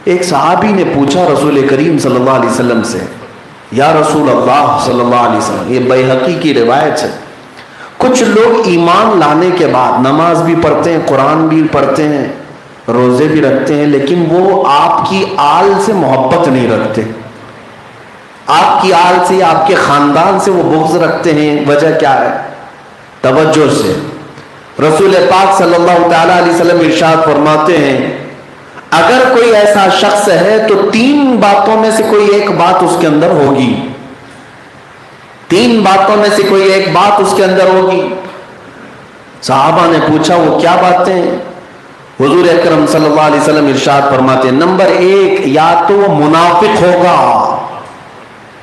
ایک صحابی نے پوچھا رسول کریم صلی اللہ علیہ وسلم سے، یا رسول اللہ صلی اللہ علیہ وسلم، یہ بیہقی کی روایت ہے، کچھ لوگ ایمان لانے کے بعد نماز بھی پڑھتے ہیں، قرآن بھی پڑھتے ہیں، روزے بھی رکھتے ہیں، لیکن وہ آپ کی آل سے محبت نہیں رکھتے، آپ کی آل سے، آپ کے خاندان سے وہ بغض رکھتے ہیں، وجہ کیا ہے؟ توجہ سے رسول پاک صلی اللہ تعالی علیہ وسلم ارشاد فرماتے ہیں، اگر کوئی ایسا شخص ہے تو 3 باتوں میں سے کوئی ایک بات اس کے اندر ہوگی، 3 باتوں میں سے کوئی ایک بات اس کے اندر ہوگی۔ صحابہ نے پوچھا وہ کیا باتیں ہیں؟ حضور اکرم صلی اللہ علیہ وسلم ارشاد فرماتے ہیں، نمبر 1، یا تو وہ منافق ہوگا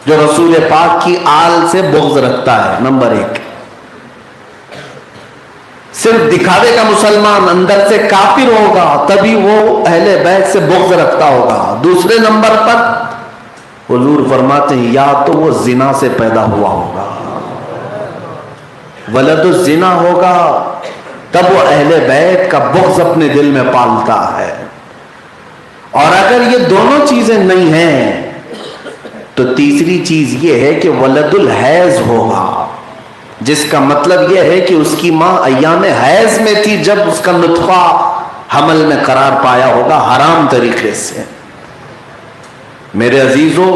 جو رسول پاک کی آل سے بغض رکھتا ہے، نمبر 1، صرف دکھاوے کا مسلمان، اندر سے کافر ہوگا تبھی وہ اہل بیت سے بغض رکھتا ہوگا۔ دوسرے نمبر پر حضور فرماتے ہیں، یا تو وہ زنا سے پیدا ہوا ہوگا، ولد الزنا ہوگا، تب وہ اہل بیت کا بغض اپنے دل میں پالتا ہے، اور اگر یہ دونوں چیزیں نہیں ہیں تو تیسری چیز یہ ہے کہ ولد الحیض ہوگا، جس کا مطلب یہ ہے کہ اس کی ماں ایام حیض میں تھی جب اس کا نطفہ حمل میں قرار پایا ہوگا حرام طریقے سے۔ میرے عزیزو،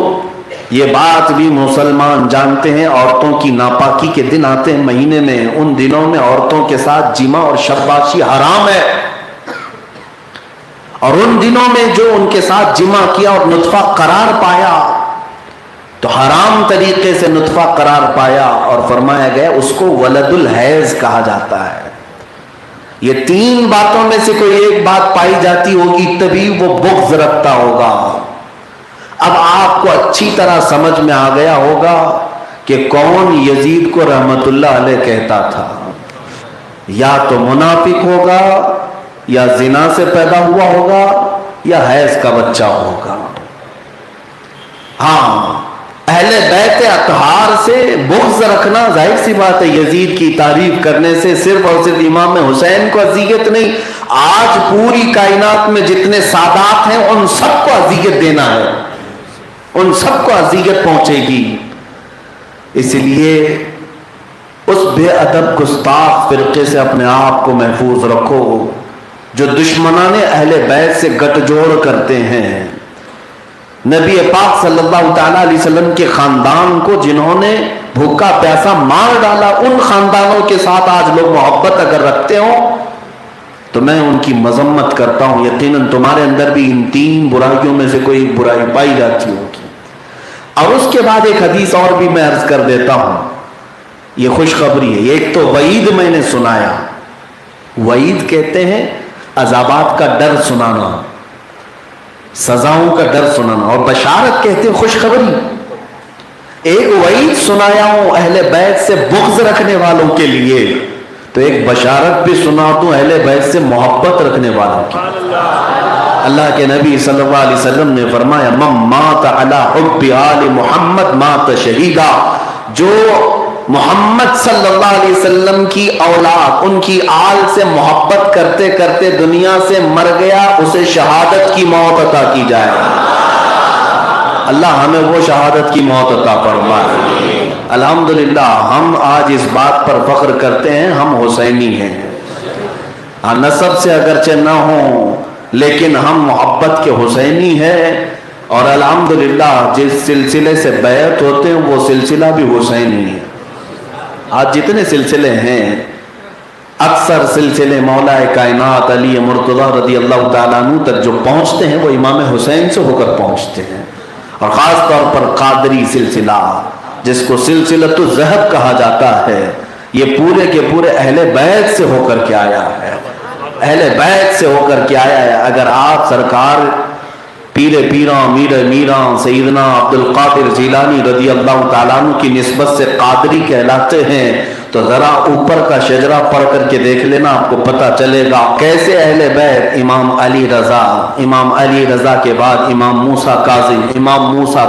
یہ بات بھی مسلمان جانتے ہیں، عورتوں کی ناپاکی کے دن آتے ہیں مہینے میں، ان دنوں میں عورتوں کے ساتھ جمع اور شباشی حرام ہے، اور ان دنوں میں جو ان کے ساتھ جمع کیا اور نطفہ قرار پایا تو حرام طریقے سے نطفہ قرار پایا، اور فرمایا گیا اس کو ولد الحیض کہا جاتا ہے۔ یہ 3 باتوں میں سے کوئی ایک بات پائی جاتی ہوگی تبھی وہ بغض رکھتا ہوگا۔ اب آپ کو اچھی طرح سمجھ میں آ گیا ہوگا کہ کون یزید کو رحمت اللہ علیہ کہتا تھا، یا تو منافق ہوگا، یا زنا سے پیدا ہوا ہوگا، یا حیض کا بچہ ہوگا۔ ہاں، اہل بیت اطہار سے بغض رکھنا ظاہر سی بات ہے، یزید کی تعریف کرنے سے صرف اور صرف امام حسین کو اذیت نہیں، آج پوری کائنات میں جتنے سادات ہیں ان سب کو اذیت دینا ہے، ان سب کو اذیت پہنچے گی۔ اس لیے اس بے ادب گستاخ فرقے سے اپنے آپ کو محفوظ رکھو جو دشمنان اہل بیت سے گٹھ جوڑ کرتے ہیں۔ نبی پاک صلی اللہ تعالی علیہ وسلم کے خاندان کو جنہوں نے بھوکا پیاسا مار ڈالا، ان خاندانوں کے ساتھ آج لوگ محبت اگر رکھتے ہوں تو میں ان کی مذمت کرتا ہوں، یقیناً تمہارے اندر بھی ان 3 برائیوں میں سے کوئی برائی پائی جاتی ہوگی۔ اور اس کے بعد ایک حدیث اور بھی میں عرض کر دیتا ہوں، یہ خوشخبری ہے۔ ایک تو وعید میں نے سنایا، وعید کہتے ہیں عذابات کا ڈر سنانا، سزاؤں کا ڈر سنانا، اور بشارت کہتے ہیں خوشخبری۔ ایک وعید سنایا ہوں اہل بیت سے بغض رکھنے والوں کے لیے، تو ایک بشارت بھی سنا دوں اہل بیت سے محبت رکھنے والوں کی۔ اللہ کے نبی صلی اللہ علیہ وسلم نے فرمایا، من مات علی حب آل محمد مات شہیدا، جو محمد صلی اللہ علیہ وسلم کی اولاد، ان کی آل سے محبت کرتے کرتے دنیا سے مر گیا، اسے شہادت کی موت عطا کی جائے۔ اللہ ہمیں وہ شہادت کی موت عطا فرمائے۔ الحمدللہ ہم آج اس بات پر فخر کرتے ہیں ہم حسینی ہیں، نسب سے اگرچہ نہ ہوں لیکن ہم محبت کے حسینی ہیں، اور الحمدللہ جس سلسلے سے بیعت ہوتے ہیں وہ سلسلہ بھی حسینی ہے۔ آج جتنے سلسلے ہیں اکثر سلسلے مولا کائنات علی مرتضیٰ رضی اللہ تعالیٰ عنہ تک جو پہنچتے ہیں وہ امام حسین سے ہو کر پہنچتے ہیں، اور خاص طور پر قادری سلسلہ جس کو سلسلۃ الذہب کہا جاتا ہے، یہ پورے کے پورے اہل بیت سے ہو کر کے آیا ہے، اہل بیت سے ہو کر کے آیا ہے۔ اگر آپ سرکار پیر پیراں میر میراں سیدنا عبد القادر جیلانی رضی اللہ تعالیٰ عنہ کی نسبت سے قادری کہلاتے ہیں تو ذرا اوپر کا شجرہ پڑھ کر کے دیکھ لینا، آپ کو پتہ چلے گا کیسے اہل بیت امام علی رضا کے بعد امام موسیٰ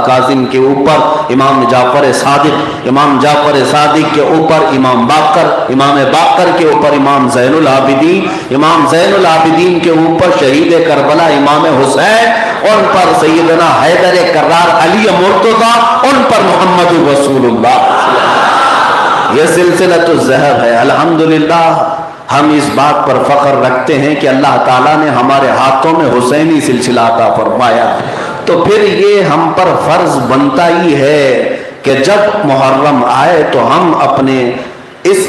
کاظم کے اوپر امام جعفر صادق کے اوپر امام باقر کے اوپر امام زین العابدین کے اوپر شہید کربلا امام حسین، ان پر سیدنا حیدر کرار علی مرتضیٰ، ان پر محمد رسول اللہ۔ یہ سلسلۃ الذہب ہے۔ الحمدللہ ہم اس بات پر فخر رکھتے ہیں کہ اللہ تعالیٰ نے ہمارے ہاتھوں میں حسینی سلسلہ عطا فرمایا، تو پھر یہ ہم پر فرض بنتا ہی ہے کہ جب محرم آئے تو ہم اپنے اس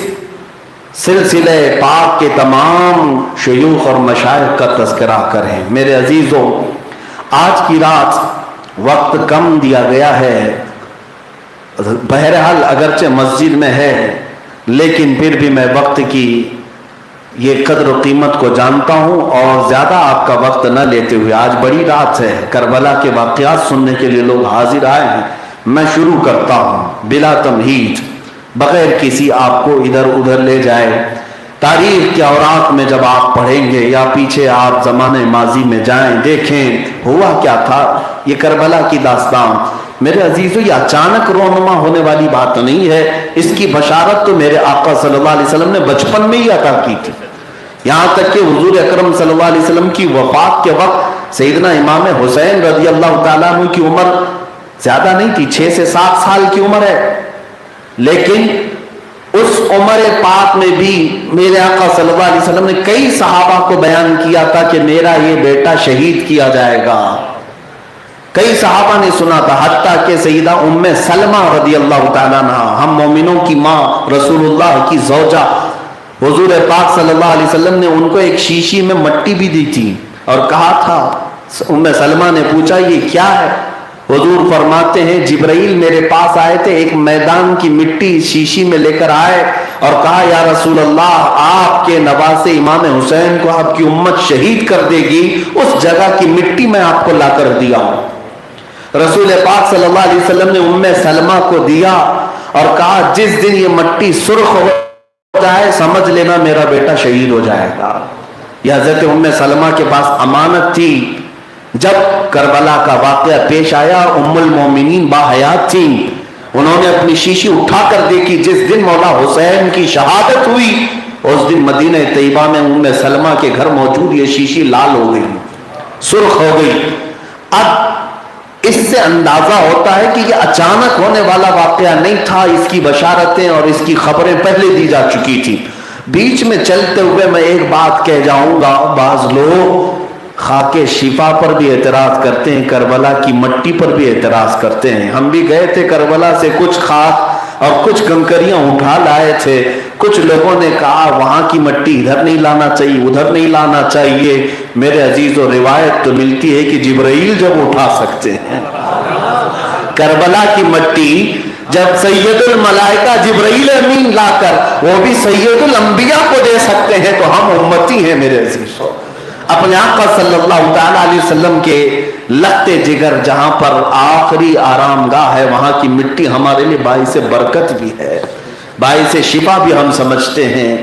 سلسلہ پاک کے تمام شیوخ اور مشائخ کا تذکرہ کریں۔ میرے عزیزوں، آج کی رات وقت کم دیا گیا ہے، بہرحال اگرچہ مسجد میں ہے لیکن پھر بھی میں وقت کی یہ قدر و قیمت کو جانتا ہوں اور زیادہ آپ کا وقت نہ لیتے ہوئے، آج بڑی رات ہے، کربلا کے واقعات سننے کے لیے لوگ حاضر آئے ہیں، میں شروع کرتا ہوں بلا تمہید، بغیر کسی آپ کو ادھر ادھر لے جائے۔ تاریخ کے اوراق میں جب آپ پڑھیں گے یا پیچھے آپ زمانے ماضی میں جائیں، دیکھیں ہوا کیا تھا، یہ کربلا کی داستان میرے عزیزو یہ اچانک رونما ہونے والی بات نہیں ہے، اس کی بشارت تو میرے آقا صلی اللہ علیہ وسلم نے بچپن میں ہی عطا کی تھی، یہاں تک کہ حضور اکرم صلی اللہ علیہ وسلم کی وفات کے وقت سیدنا امام حسین رضی اللہ تعالیٰ عنہ کی عمر زیادہ نہیں تھی، 6 سے 7 سال کی عمر ہے، لیکن اس عمر پاک میں بھی میرے آقا صلی اللہ علیہ وسلم نے کئی صحابہ کو بیان کیا تھا کہ میرا یہ بیٹا شہید کیا جائے گا، کئی صحابہ نے سنا تھا، حتیٰ کہ سیدہ ام سلمہ رضی اللہ تعالیٰ عنہ، ہم مومنوں کی ماں، رسول اللہ کی زوجہ، حضور پاک صلی اللہ علیہ وسلم نے ان کو ایک شیشی میں مٹی بھی دی تھی اور کہا تھا، ام سلمہ نے پوچھا یہ کیا ہے؟ حضور فرماتے ہیں جبرائیل میرے پاس آئے تھے، ایک میدان کی مٹی شیشی میں لے کر آئے اور کہا یا رسول اللہ آپ کے نواسے امام حسین کو آپ کی امت شہید کر دے گی، اس جگہ کی مٹی میں آپ کو لا کر دیا ہوں۔ رسول پاک صلی اللہ علیہ وسلم نے ام سلمہ کو دیا اور کہا جس دن یہ مٹی سرخ ہو جائے سمجھ لینا میرا بیٹا شہید ہو جائے گا۔ یہ حضرت ام سلمہ کے پاس امانت تھی، جب کربلا کا واقعہ پیش آیا ام المومنین باحیات تھیں، انہوں نے اپنی شیشی اٹھا کر دیکھی، جس دن مولا حسین کی شہادت ہوئی اس دن مدینہ طیبہ میں ام سلمہ کے گھر موجود یہ شیشی لال ہو گئی، سرخ ہو گئی۔ اب اس سے اندازہ ہوتا ہے کہ یہ اچانک ہونے والا واقعہ نہیں تھا، اس کی بشارتیں اور اس کی خبریں پہلے دی جا چکی تھی۔ بیچ میں چلتے ہوئے میں ایک بات کہہ جاؤں گا، بعض لوگ خاک شفا پر بھی اعتراض کرتے ہیں، کربلا کی مٹی پر بھی اعتراض کرتے ہیں۔ ہم بھی گئے تھے کربلا سے کچھ خاک اور کچھ کنکریاں اٹھا لائے تھے، کچھ لوگوں نے کہا وہاں کی مٹی ادھر نہیں لانا چاہیے، ادھر نہیں لانا چاہیے۔ میرے عزیزو روایت تو ملتی ہے کہ جبرائیل جب اٹھا سکتے ہیں کربلا کی مٹی، جب سید الملائکہ جبرائیل امین لا کر وہ بھی سید الانبیاء کو دے سکتے ہیں تو ہم امتی ہیں میرے عزیزو۔ اپنے آقا صلی اللہ تعالیٰ علیہ وسلم کے لخت جگر جہاں پر آخری آرام گاہ ہے، وہاں کی مٹی ہمارے لیے باعث برکت بھی ہے، باعث شفا بھی ہم سمجھتے ہیں۔